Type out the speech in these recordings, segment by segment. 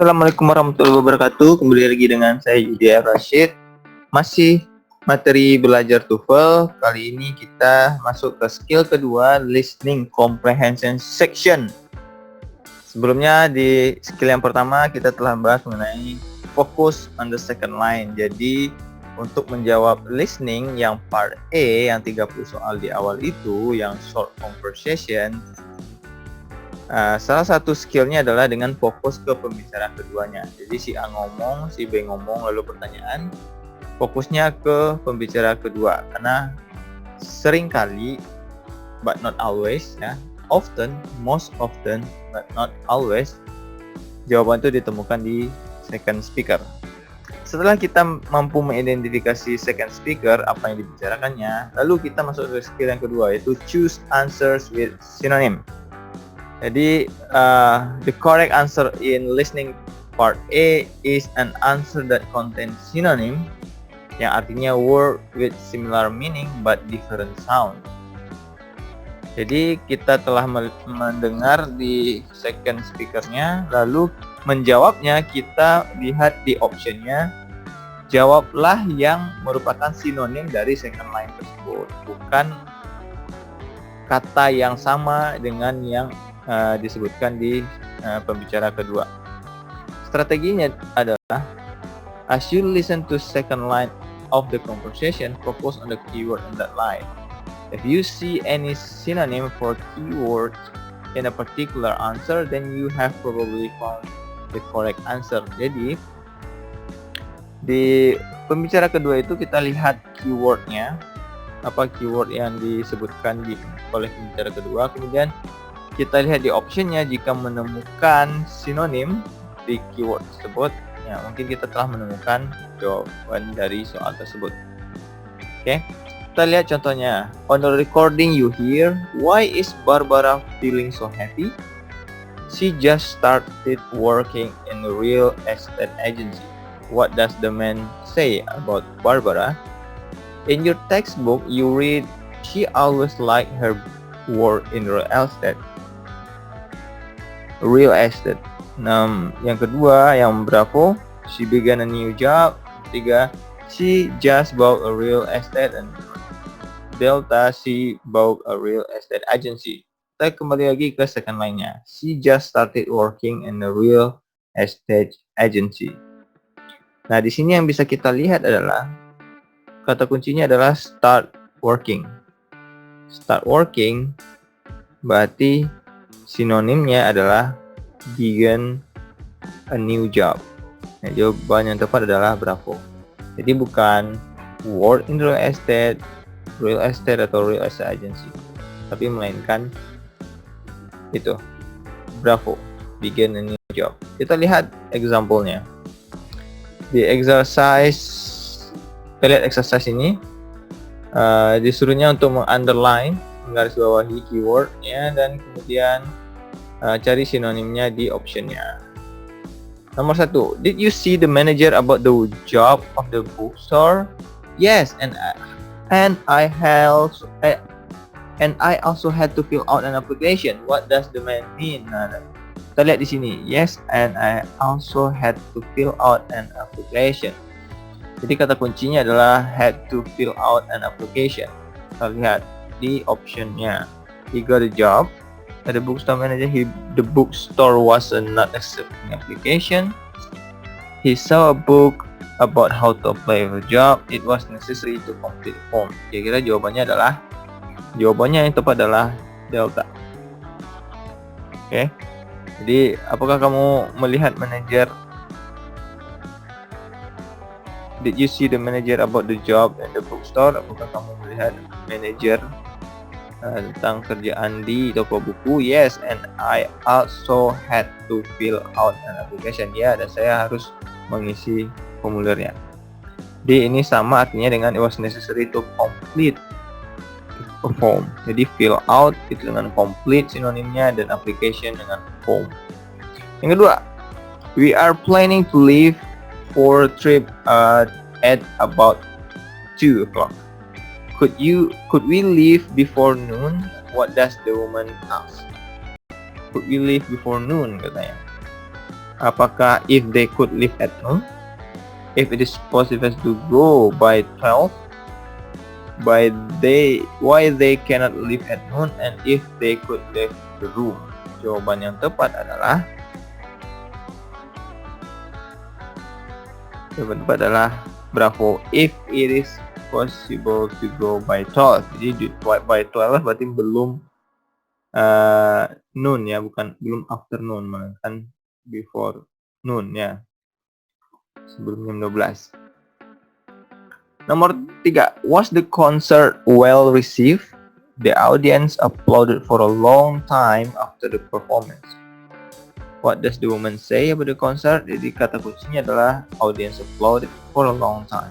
Assalamualaikum warahmatullahi wabarakatuh. Kembali lagi dengan saya Yudi Rashid. Masih materi belajar TOEFL. Kali ini kita masuk ke skill kedua, listening comprehension section. Sebelumnya di skill yang pertama kita telah bahas mengenai focus on the second line. Jadi untuk menjawab listening yang part A yang 30 soal di awal itu, yang short conversation, salah satu skillnya adalah dengan fokus ke pembicaraan keduanya. Jadi si A ngomong, si B ngomong, lalu pertanyaan, fokusnya ke pembicara kedua. Karena seringkali, but not always, ya, often, most often, but not always, jawaban itu ditemukan di second speaker. Setelah kita mampu mengidentifikasi second speaker, apa yang dibicarakannya, lalu kita masuk ke skill yang kedua, yaitu choose answers with synonym. Jadi, the correct answer in listening part A is an answer that contains synonym, yang artinya word with similar meaning but different sound. Jadi, kita telah mendengar di second speakernya, lalu menjawabnya kita lihat di optionnya, jawablah yang merupakan sinonim dari second line tersebut, bukan kata yang sama dengan yang disebutkan di pembicara kedua. Strateginya adalah, as you listen to second line of the conversation, focus on the keyword in that line. If you see any synonym for keywords in a particular answer, then you have probably found the correct answer. Jadi di pembicara kedua itu kita lihat keywordnya, apa keyword yang disebutkan oleh pembicara kedua, kemudian kita lihat di optionnya, jika menemukan sinonim di keyword tersebut, ya mungkin kita telah menemukan jawaban dari soal tersebut. Oke, kita lihat contohnya. On the recording you hear, why is Barbara feeling so happy? She just started working in a real estate agency. What does the man say about Barbara? In your textbook you read, she always liked her work in real estate. Yang kedua, yang bravo, she began a new job. Ketiga, she just bought a real estate. And delta, she bought a real estate agency. Kita kembali lagi ke second line-nya. She just started working in a real estate agency. Nah, di sini yang bisa kita lihat adalah kata kuncinya adalah start working. Start working berarti sinonimnya adalah begin a new job. Nah, jawaban yang tepat adalah bravo. Jadi bukan work in real estate atau real estate agency, tapi melainkan itu, bravo, begin a new job. Kita lihat example-nya. Di kita lihat exercise ini, disuruhnya untuk meng-underline, menggarisbawahi keyword-nya, dan kemudian cari sinonimnya di optionnya. Nomor 1, did you see the manager about the job of the bookstore? Yes, and I also had to fill out an application. What does the man mean? Nah, kita lihat di sini. Yes, and I also had to fill out an application. Jadi kata kuncinya adalah had to fill out an application. Kita lihat di optionnya. He got a job at the bookstore manager. The bookstore was not accepting application. He saw a book about how to apply for a job. It was necessary to complete form. Kira-kira jawabannya yang tepat adalah delta. Oke. Jadi apakah kamu melihat manajer? Did you see the manager about the job in the bookstore? Apakah kamu melihat manajer tentang kerjaan di toko buku? Yes, and I also had to fill out an application. Ya, dan saya harus mengisi formulirnya. Jadi ini sama artinya dengan it was necessary to complete a form. Jadi fill out itu dengan complete sinonimnya, dan application dengan form. Yang kedua, we are planning to leave for a trip at about 2 o'clock. Could we leave before noon? What does the woman ask? Could we leave before noon, katanya. Apakah if they could leave at noon? If it is possible to go by 12? Why they cannot leave at noon? And if they could leave the room? Jawaban yang tepat adalah bravo. If it is possible to go by 12. Jadi by 12 berarti belum noon ya, belum afternoon, melainkan before noon ya, sebelum jam 12. Nomor 3, was the concert well received? The audience applauded for a long time after the performance. What does the woman say about the concert? Jadi kata kuncinya adalah audience applauded for a long time.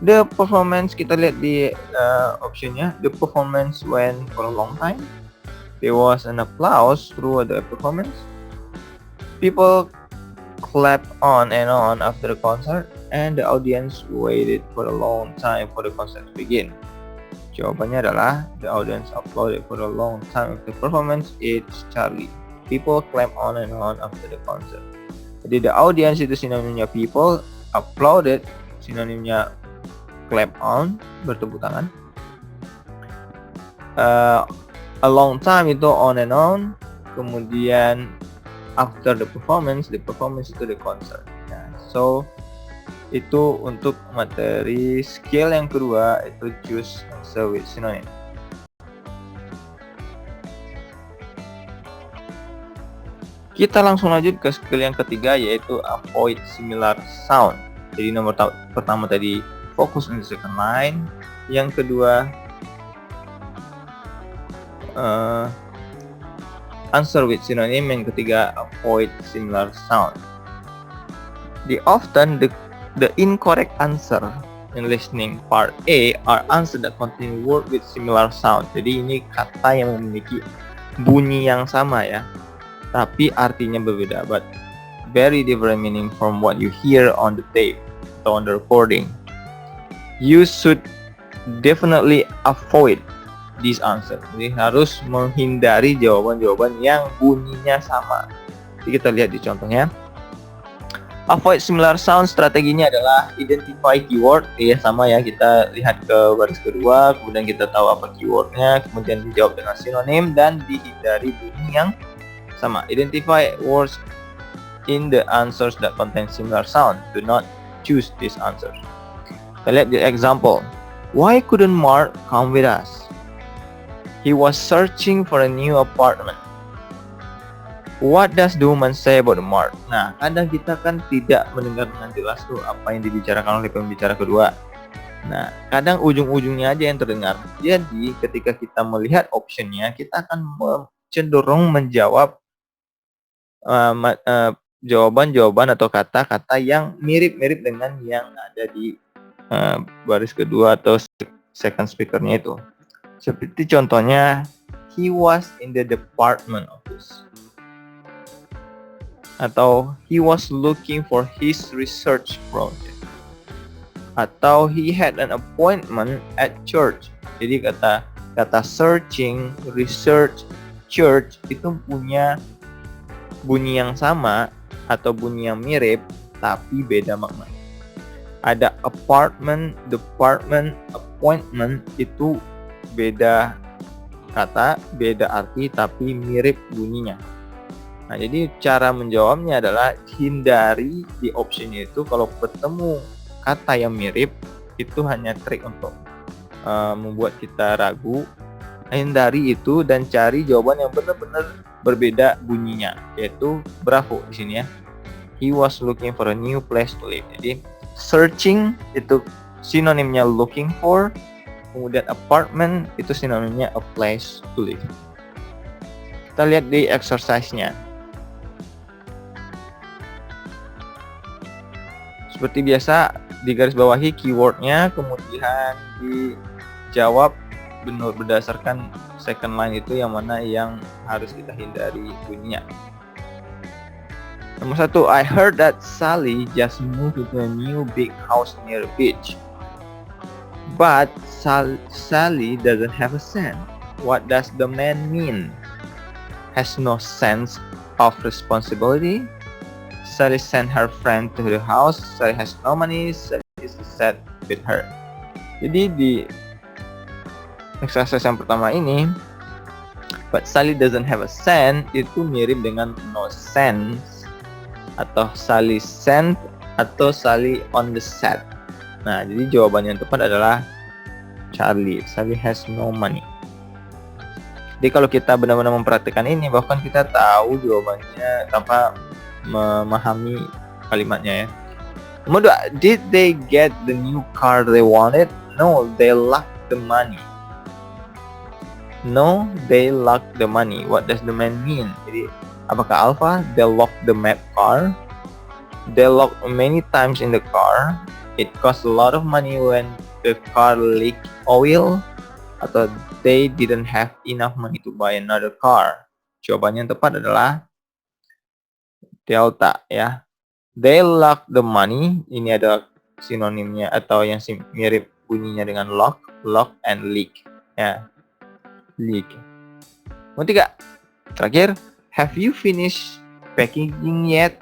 The performance, kita lihat di optionnya, the performance went for a long time. There was an applause through the performance. People clapped on and on after the concert, and the audience waited for a long time for the concert to begin. Jawabannya adalah the audience applauded for a long time after the performance. It's Charlie. People clap on and on after the concert. Jadi the audience itu sinonimnya people, applauded sinonimnya clap on, bertepuk tangan. A long time itu on and on. Kemudian after the performance itu the concert. Nah, so itu untuk materi skill yang kedua, itu choose answer with synonym. Kita langsung lanjut ke skill yang ketiga, yaitu avoid similar sound. Jadi nomor pertama tadi focus on the second line, yang kedua answer with synonym, yang ketiga avoid similar sound. Often the incorrect answer in listening part A are answers that contain word with similar sound. Jadi ini kata yang memiliki bunyi yang sama ya, tapi artinya berbeda, but very different meaning from what you hear on the tape atau on the recording. You should definitely avoid this answer. Jadi harus menghindari jawaban-jawaban yang bunyinya sama. Jadi kita lihat di contohnya. Avoid similar sound, strateginya adalah identify keyword. Ya sama ya, kita lihat ke baris kedua, kemudian kita tahu apa keywordnya, kemudian dijawab dengan sinonim dan dihindari bunyi yang sama. Identify words in the answers that contain similar sound. Do not choose these answers. Kita lihat the example. Why couldn't Mark come with us? He was searching for a new apartment. What does the woman say about Mark? Nah, kadang kita kan tidak mendengar dengan jelas tuh apa yang dibicarakan oleh pembicara kedua. Nah, kadang ujung-ujungnya aja yang terdengar. Jadi, ketika kita melihat optionnya, kita akan cenderung menjawab jawaban-jawaban atau kata-kata yang mirip-mirip dengan yang ada di baris kedua atau second speakernya itu. Seperti contohnya, he was in the department office. Atau he was looking for his research project. Atau he had an appointment at church. Jadi kata searching, research, church itu punya bunyi yang sama atau bunyi yang mirip tapi beda makna. Ada apartment, department, appointment itu beda kata, beda arti tapi mirip bunyinya. Nah, jadi cara menjawabnya adalah hindari di optionnya itu kalau ketemu kata yang mirip, itu hanya trik untuk membuat kita ragu. Hindari itu dan cari jawaban yang benar-benar berbeda bunyinya, yaitu bravo di sini ya. He was looking for a new place to live. Jadi searching itu sinonimnya looking for, kemudian apartment itu sinonimnya a place to live. Kita lihat di exercise-nya. Seperti biasa digaris bawahi keywordnya, kemudian dijawab benar berdasarkan second line itu yang mana yang harus kita hindari bunyinya. Nomor 1, I heard that Sally just moved into a new big house near the beach. But Sally doesn't have a cent. What does the man mean? Has no sense of responsibility? Sally sent her friend to the house. Sally has no money. Sally is sad with her. Jadi di exercise yang pertama ini, but Sally doesn't have a cent, itu mirip dengan no sense, atau Sally sent, atau Sally on the set. Nah, jadi jawabannya yang tepat adalah Charlie. Sally has no money. Jadi kalau kita benar-benar memperhatikan ini, bahkan kita tahu jawabannya tanpa memahami kalimatnya ya. Nomor 2, did they get the new car they wanted? No, they lacked the money. No, they lacked the money. What does the man mean? Jadi, apakah Alpha? They locked the map car. They locked many times in the car. It cost a lot of money when the car leaked oil. Atau they didn't have enough money to buy another car. Jawabannya yang tepat adalah Delta ya. They lacked the money. Ini ada sinonimnya atau yang mirip bunyinya dengan lock and leak ya. Leak. Nomor 3. Terakhir, have you finished packing yet?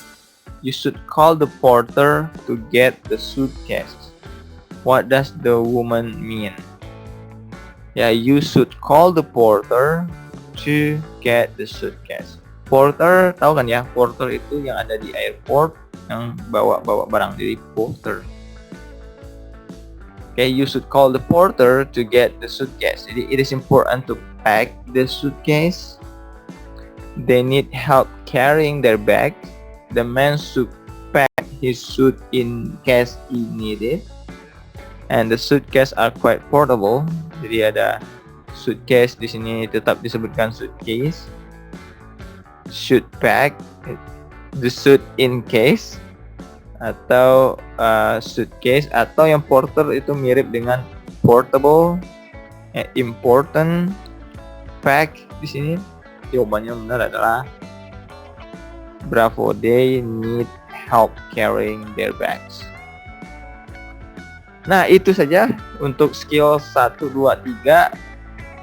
You should call the porter to get the suitcase. What does the woman mean? Ya, you should call the porter to get the suitcase. Porter, tahu kan ya? Porter itu yang ada di airport yang bawa barang, jadi porter. Okay, you should call the porter to get the suitcase. Jadi it is important to pack the suitcase. They need help carrying their bag. The man should pack his suit in case he needed. And the suitcase are quite portable. Jadi ada suitcase di sini tetap disebutkan suitcase. Should pack the suit in case atau suitcase, atau yang porter itu mirip dengan portable, important, pack. Di sini jawabannya benar adalah Bravo. They need help carrying their bags. Nah, itu saja untuk skill 1, 2, 3.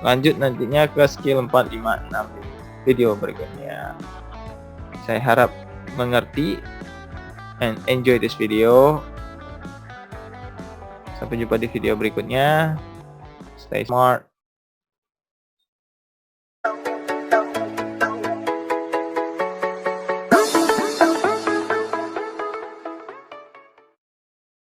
Lanjut nantinya ke skill 4, 5, 6 video berikutnya. Saya harap mengerti and enjoy this video. Sampai jumpa di video berikutnya. Stay smart.